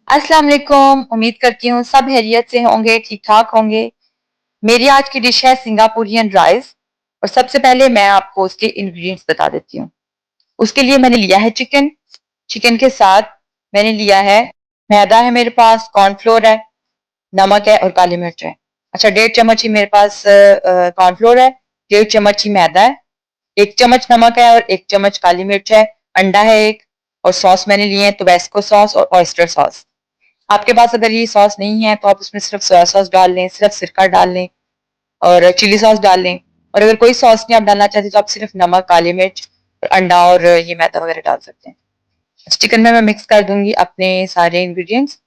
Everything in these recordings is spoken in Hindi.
अस्सलाम वालेकुम। उम्मीद करती हूँ सब खैरियत से होंगे, ठीक ठाक होंगे। मेरी आज की डिश है सिंगापुरियन राइस। और सबसे पहले मैं आपको उसके इंग्रेडिएंट्स बता देती हूँ। उसके लिए मैंने लिया है चिकन। चिकन के साथ मैंने लिया है मैदा, है मेरे पास कॉर्नफ्लोर है, नमक है और काली मिर्च है। अच्छा, 1.5 चम्मच ही मेरे पास कॉर्नफ्लोर है, 1.5 चम्मच ही मैदा है, 1 चम्मच नमक है और 1 चम्मच काली मिर्च है। अंडा है एक। और सॉस मैंने लिए हैं टोबैस्को सॉस और ऑयस्टर सॉस। आपके पास अगर ये सॉस नहीं है तो आप उसमें सिर्फ सोया सॉस डाल लें, सिर्फ सिरका डाल लें और चिली सॉस डाल लें। और अगर कोई सॉस नहीं आप डालना चाहते तो आप सिर्फ नमक, काली मिर्च, अंडा और ये मैदा वगैरह डाल सकते हैं। चिकन में मैं मिक्स कर दूंगी अपने सारे इंग्रेडिएंट्स,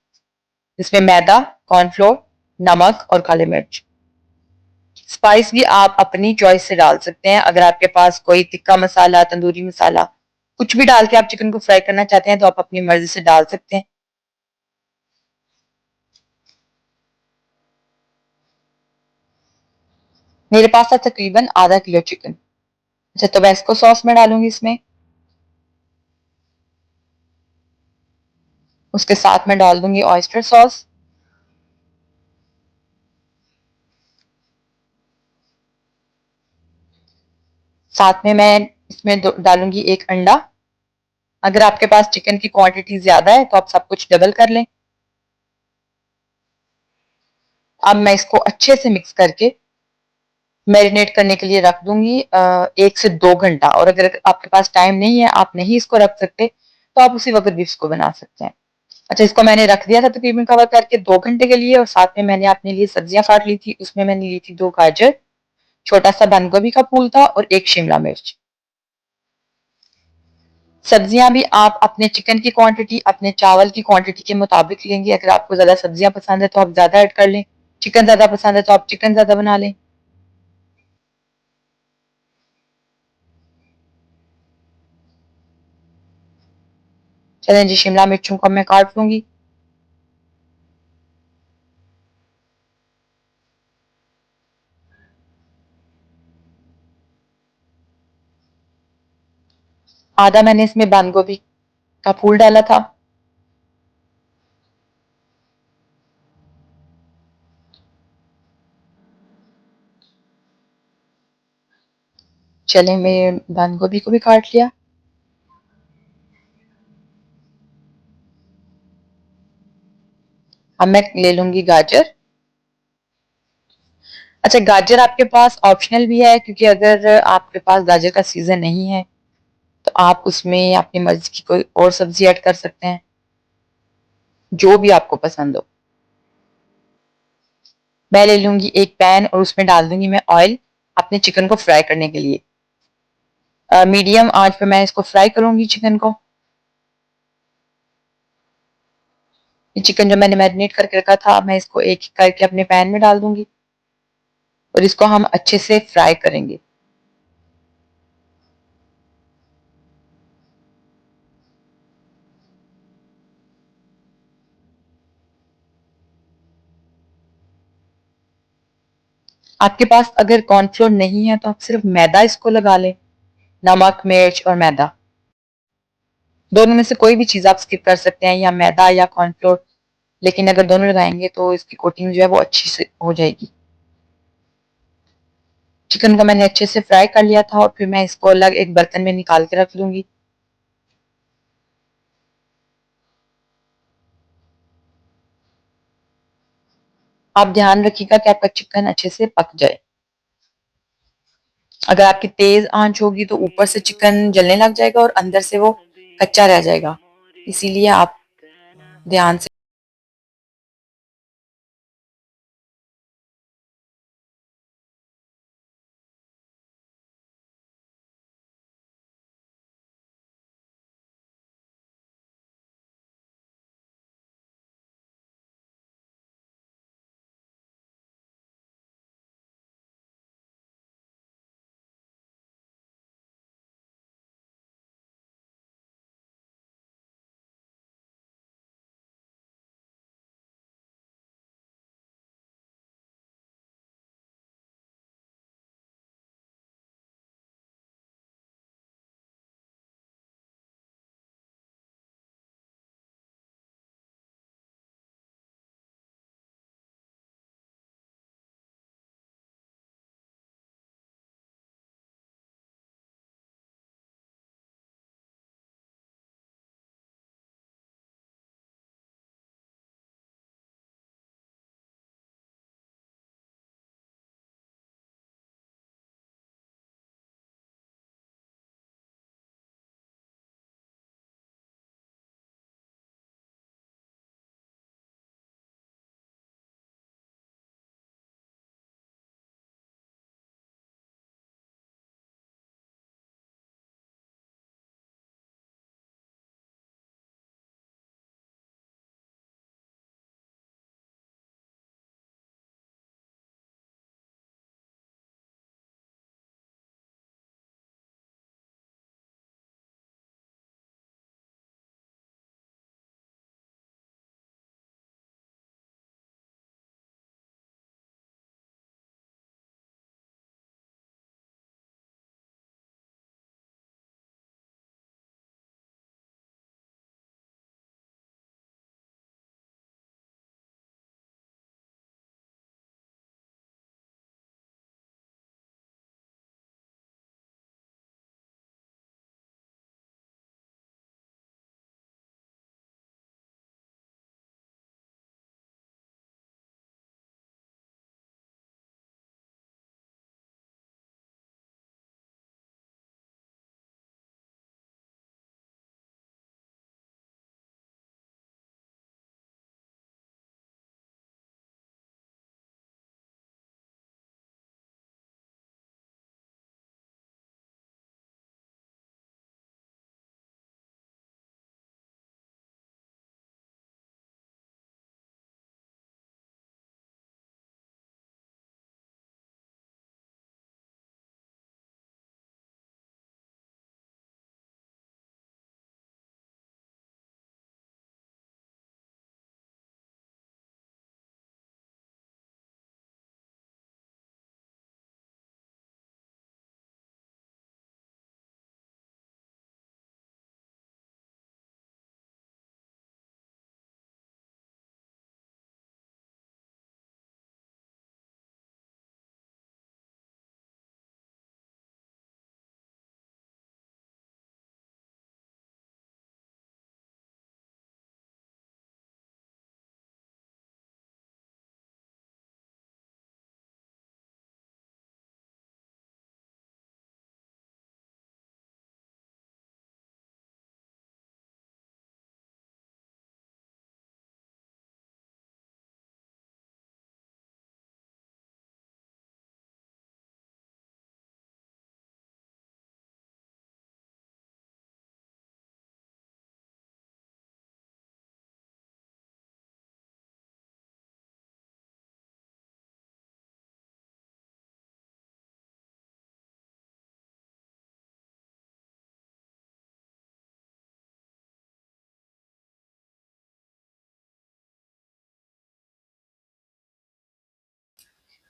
जिसमें मैदा, कॉर्नफ्लोर, नमक और काली मिर्च। स्पाइस भी आप अपनी चॉइस से डाल सकते हैं। अगर आपके पास कोई तिक्का मसाला, तंदूरी मसाला, कुछ भी डाल के आप चिकन को फ्राई करना चाहते हैं तो आप अपनी मर्जी से डाल सकते हैं। मेरे पास था तकरीबन आधा किलो चिकन। अच्छा, टोबैस्को सॉस मैं डालूंगी इसमें। उसके साथ मैं डाल दूंगी ऑयस्टर सॉस। साथ में मैं इसमें डालूंगी एक अंडा। अगर आपके पास चिकन की क्वांटिटी ज्यादा है तो आप सब कुछ डबल कर लें। अब मैं इसको अच्छे से मिक्स करके मैरिनेट करने के लिए रख दूंगी 1 से 2 घंटा। और अगर आपके पास टाइम नहीं है, आप नहीं इसको रख सकते, तो आप उसी वक्त भी इसको बना सकते हैं। अच्छा, इसको मैंने रख दिया था तकरीबन कवर करके 2 घंटे के लिए। और साथ में मैंने अपने लिए सब्जियां काट ली थी। उसमें मैंने ली थी 2 गाजर, छोटा सा बंद गोभी का फूल था और एक शिमला मिर्च। सब्जियां भी आप अपने चिकन की क्वांटिटी, अपने चावल की क्वांटिटी के मुताबिक लेंगे। अगर आपको ज्यादा सब्जियां पसंद है तो आप ज्यादा ऐड कर लें, चिकन ज्यादा पसंद है तो आप चिकन ज्यादा बना लें। चलें जी, शिमला मिर्चों को मैं काट लूंगी। आधा मैंने इसमें बंद गोभी का फूल डाला था। चले, मैं बंद गोभी को भी काट लिया। अब मैं ले लूंगी गाजर। अच्छा, गाजर आपके पास ऑप्शनल भी है, क्योंकि अगर आपके पास गाजर का सीजन नहीं है तो आप उसमें अपनी मर्जी की कोई और सब्जी ऐड कर सकते हैं, जो भी आपको पसंद हो। मैं ले लूंगी एक पैन और उसमें डाल दूंगी मैं ऑयल अपने चिकन को फ्राई करने के लिए। मीडियम आंच पे मैं इसको फ्राई करूंगी चिकन को। ये चिकन जो मैंने मैरिनेट करके रखा था, मैं इसको एक एक करके अपने पैन में डाल दूंगी और इसको हम अच्छे से फ्राई करेंगे। आपके पास अगर कॉर्नफ्लोर नहीं है तो आप सिर्फ मैदा इसको लगा लें, नमक, मिर्च और मैदा। दोनों में से कोई भी चीज आप स्किप कर सकते हैं, या मैदा या कॉर्नफ्लोर। लेकिन अगर दोनों लगाएंगे तो इसकी कोटिंग जो है वो अच्छी से हो जाएगी। चिकन को मैंने अच्छे से फ्राई कर लिया था और फिर मैं इसको अलग एक बर्तन में निकाल के रख लूंगी। आप ध्यान रखिएगा कि आपका चिकन अच्छे से पक जाए। अगर आपकी तेज आंच होगी तो ऊपर से चिकन जलने लग जाएगा और अंदर से वो कच्चा रह जाएगा। इसीलिए आप ध्यान से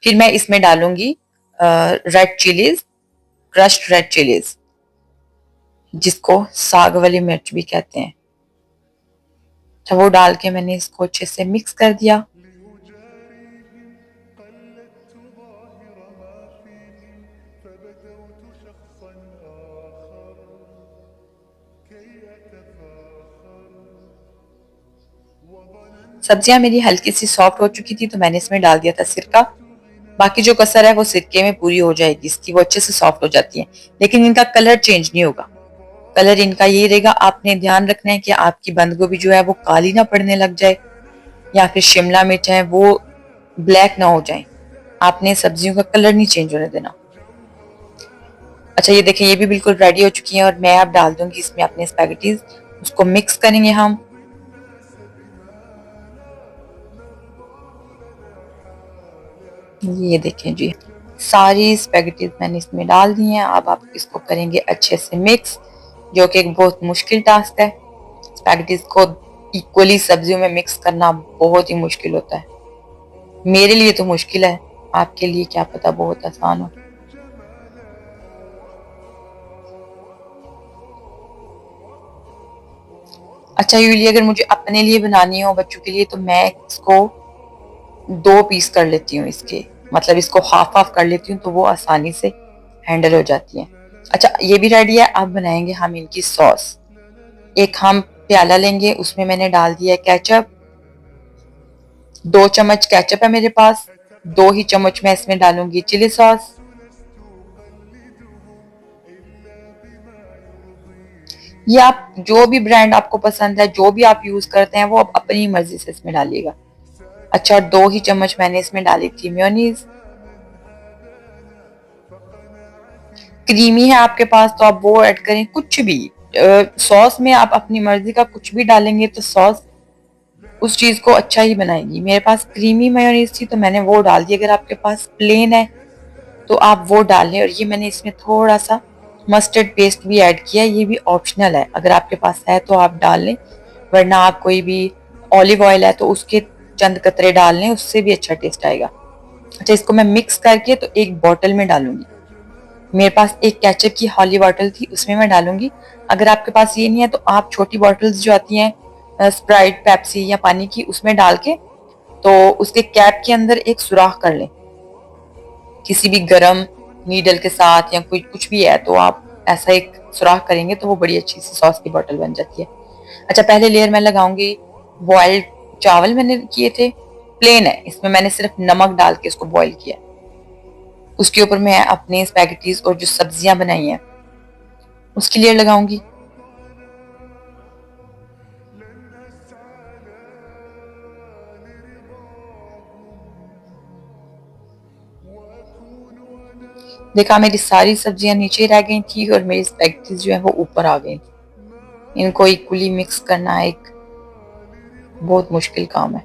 फिर मैं इसमें डालूंगी red chillies, crushed red chillies, जिसको साग वाली मिर्च भी कहते हैं। तो वो डाल के मैंने इसको अच्छे से मिक्स कर दिया। सब्जियां मेरी हल्की सी सॉफ्ट हो चुकी थी तो मैंने इसमें डाल दिया था सिरका। बाकी जो कसर है वो सिरके में पूरी हो जाएगी इसकी, वो अच्छे से सॉफ्ट हो जाती है। लेकिन इनका कलर चेंज नहीं होगा, कलर इनका ये रहेगा। आपने ध्यान रखना है कि आपकी बंद गोभी जो है वो काली ना पड़ने लग जाए, या फिर शिमला मिर्च है वो ब्लैक ना हो जाए। आपने सब्जियों का कलर नहीं चेंज होने देना। अच्छा, ये देखें, ये भी बिल्कुल रेडी हो चुकी है और मैं अब डाल दूंगी इसमें अपने स्पैगेटीज। उसको मिक्स करेंगे हम। ये देखें जी, सारी स्पैगेटीज मैंने इसमें डाल दी हैं। अब आप इसको करेंगे अच्छे से मिक्स, जो कि एक बहुत मुश्किल टास्क है। स्पैगेटीज को इक्वली सब्जियों में मिक्स करना बहुत ही मुश्किल होता है। मेरे लिए तो मुश्किल है, आपके लिए क्या पता बहुत आसान हो। अच्छा, यूली अगर मुझे अपने लिए बनानी हो, बच्चों के लिए, तो मैं इसको 2 पीस कर लेती हूँ इसके, मतलब इसको हाफ हाफ कर लेती हूँ तो वो आसानी से हैंडल हो जाती है। अच्छा, ये भी रेडी है। अब बनाएंगे हम इनकी सॉस। एक हम प्याला लेंगे, उसमें मैंने डाल दिया है केचप। 2 चम्मच केचप है मेरे पास। 2 ही चम्मच मैं इसमें डालूंगी चिली सॉस। ये आप जो भी ब्रांड आपको पसंद है, जो भी आप यूज करते हैं, वो आप अपनी मर्जी से इसमें डालिएगा। अच्छा, 2 ही चम्मच मैंने इसमें डाली थी मेयोनीज। क्रीमी है आपके पास तो आप वो ऐड करें, कुछ भी। सॉस में आप अपनी मर्जी का कुछ भी डालेंगे तो सॉस उस चीज को अच्छा ही बनाएगी। मेरे पास क्रीमी मेयोनीज थी तो मैंने वो डाल दी। अगर आपके पास प्लेन है तो आप वो डाल लें। और ये मैंने इसमें थोड़ा सा मस्टर्ड पेस्ट भी ऐड किया है, ये भी ऑप्शनल है। अगर आपके पास है तो आप डाल लें, वरना आप कोई भी ऑलिव ऑयल है तो उसके चंद कतरे डाल लें, उससे भी अच्छा टेस्ट आएगा। अच्छा, इसको मैं मिक्स करके तो एक बॉटल में डालूंगी। मेरे पास एक केचप की हॉली बॉटल थी, उसमें मैं डालूंगी। अगर आपके पास ये नहीं है तो आप छोटी बॉटल्स जो आती हैं स्प्राइट, पेप्सी या पानी की, उसमें डाल के तो उसके कैप के अंदर एक सुराख कर लें किसी भी गरम नीडल के साथ, या कोई कुछ भी है तो आप ऐसा एक सुराख करेंगे तो वो बड़ी अच्छी सी सॉस की बॉटल बन जाती है। अच्छा, पहले लेयर मैं लगाऊंगी बॉइल्ड चावल मैंने किए थे। प्लेन है, इसमें मैंने सिर्फ नमक डाल के इसको बॉईल किया। उसके ऊपर मैं अपने स्पैगेटीज और जो सब्जियां बनाई हैं उसकी लेयर लगाऊंगी। देखा, मेरी सारी सब्जियां नीचे रह गई थी और मेरी स्पैगेटीज जो है वो ऊपर आ गई थी। इनको इक्वली मिक्स करना एक बहुत मुश्किल काम है।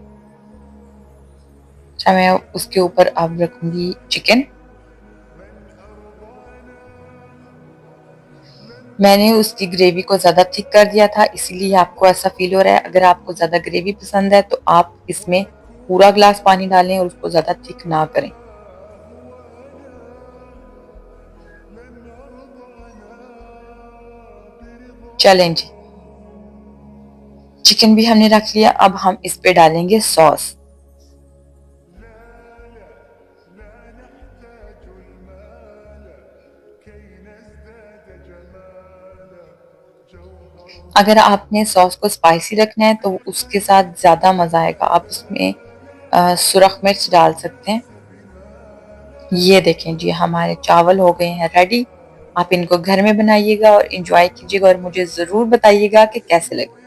अच्छा, मैं उसके ऊपर अब रखूंगी चिकन। मैंने उसकी ग्रेवी को ज्यादा थिक कर दिया था, इसीलिए आपको ऐसा फील हो रहा है। अगर आपको ज्यादा ग्रेवी पसंद है तो आप इसमें पूरा ग्लास पानी डालें और उसको ज्यादा थिक ना करें। चलें जी, चिकन भी हमने रख लिया। अब हम इस पे डालेंगे सॉस। अगर आपने सॉस को स्पाइसी रखना है तो उसके साथ ज्यादा मजा आएगा, आप उसमें सुरख मिर्च डाल सकते हैं। ये देखें जी, हमारे चावल हो गए हैं रेडी। आप इनको घर में बनाइएगा और इंजॉय कीजिएगा और मुझे जरूर बताइएगा कि कैसे लगे।